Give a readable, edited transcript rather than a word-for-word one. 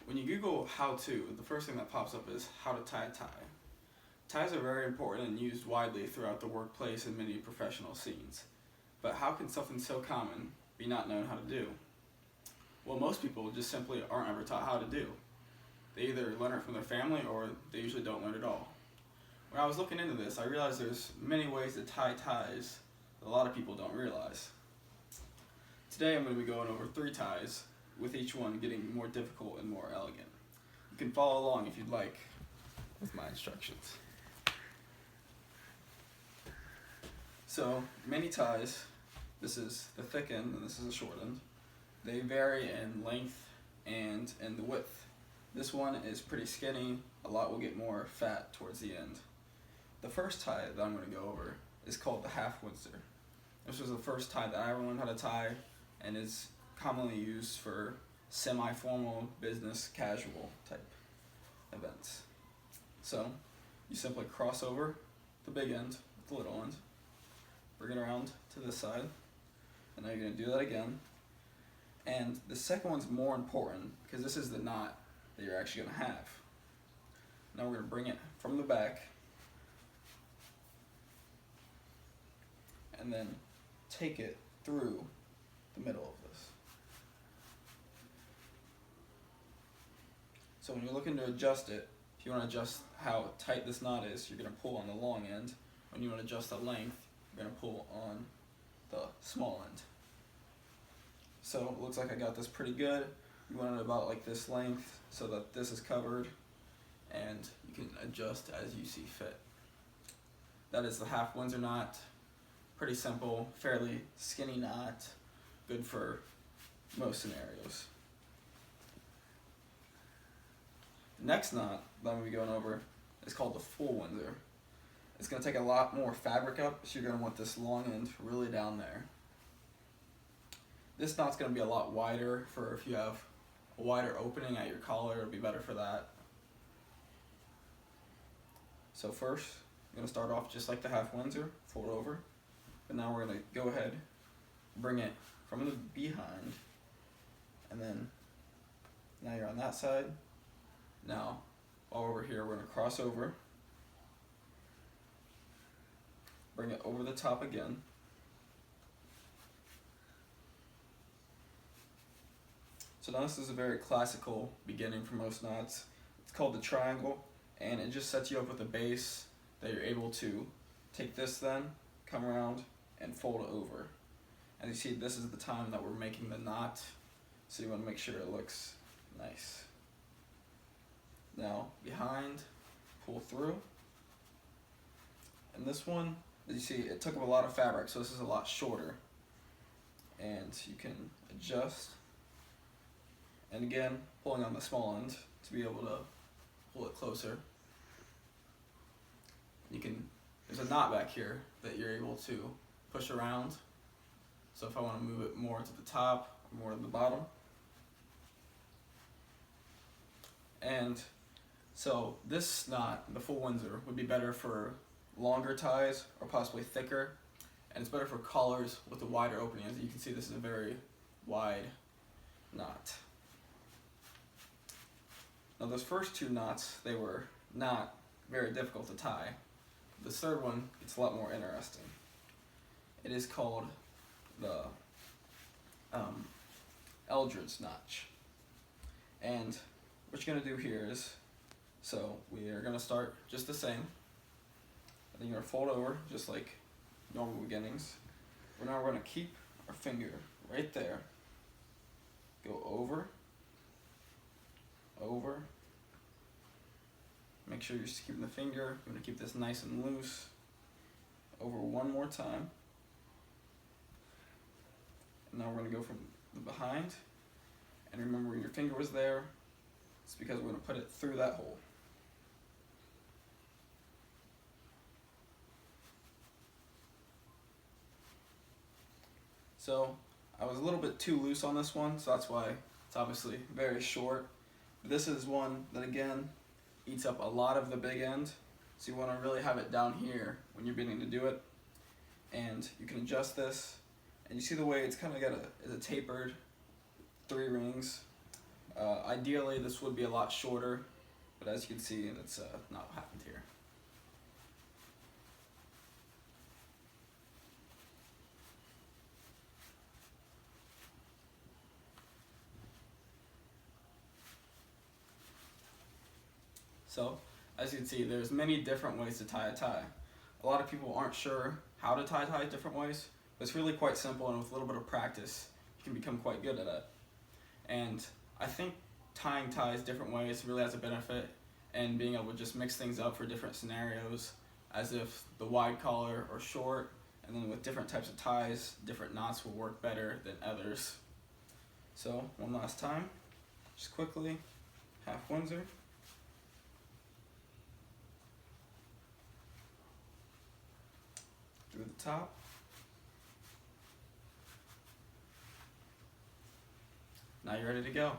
When you Google how to, the first thing that pops up is how to tie a tie. Ties are very important and used widely throughout the workplace and many professional scenes. But how can something so common be not known how to do? Well, most people just simply aren't ever taught how to do. They either learn it from their family or they usually don't learn it at all. When I was looking into this, I realized there's many ways to tie ties that a lot of people don't realize. Today I'm going to be going over 3 ties, with each one getting more difficult and more elegant. You can follow along if you'd like with my instructions. So, many ties, this is the thick end and this is the short end, they vary in length and in the width. This one is pretty skinny, a lot will get more fat towards the end. The first tie that I'm going to go over is called the half Windsor. This was the first tie that I ever learned how to tie and is commonly used for semi-formal, business, casual type events. So, you simply cross over the big end with the little end, bring it around to this side, and now you're going to do that again. And the second one's more important because this is the knot that you're actually going to have. Now we're going to bring it from the back and then take it through the middle of this. So when you're looking to adjust it, if you want to adjust how tight this knot is, you're going to pull on the long end. When you want to adjust the length, you're going to pull on the small end. So it looks like I got this pretty good. You want it about like this length so that this is covered, and you can adjust as you see fit. That is the half Windsor knot. Pretty simple, fairly skinny knot, good for most scenarios. The next knot that I'm going to be going over is called the full Windsor. It's going to take a lot more fabric up, so you're going to want this long end really down there. This knot's going to be a lot wider for if you have a wider opening at your collar, it'll be better for that. So first, I'm going to start off just like the half Windsor, fold over. But now we're going to go ahead, bring it from the behind, and then now you're on that side. Now, all over here, we're going to cross over, bring it over the top again, so now this is a very classical beginning for most knots. It's called the triangle, and it just sets you up with a base that you're able to take this then, come around, and fold over. As you see, this is the time that we're making the knot, so you want to make sure it looks nice. Now, behind, pull through. And this one, as you see, it took up a lot of fabric, so this is a lot shorter. And you can adjust. And again, pulling on the small end to be able to pull it closer. You can, there's a knot back here that you're able to push around. So if I want to move it more to the top or more to the bottom. And so this knot, the full Windsor, would be better for longer ties or possibly thicker. And it's better for collars with a wider opening. As you can see, this is a very wide knot. Now those first 2 knots, they were not very difficult to tie. This third one, it's a lot more interesting. It is called the Eldred's notch. And what you're going to do here is, so we are going to start just the same. And then you're going to fold over just like normal beginnings. Now we're going to keep our finger right there. Go over, over. Make sure you're just keeping the finger. You're going to keep this nice and loose. Over one more time. And now we're going to go from the behind. And remember when your finger was there, it's because we're going to put it through that hole. So I was a little bit too loose on this one, so that's why it's obviously very short. But this is one that again eats up a lot of the big end, so you want to really have it down here when you're beginning to do it. And you can adjust this, and you see the way it's kind of got a tapered 3 rings. Ideally, this would be a lot shorter, but as you can see, that's not what happened here. So, as you can see, there's many different ways to tie a tie. A lot of people aren't sure how to tie ties different ways, but it's really quite simple, and with a little bit of practice, you can become quite good at it. And I think tying ties different ways really has a benefit, and being able to just mix things up for different scenarios, as if the wide collar or short, and then with different types of ties, different knots will work better than others. So, one last time, just quickly, half Windsor. Through the top. Now you're ready to go.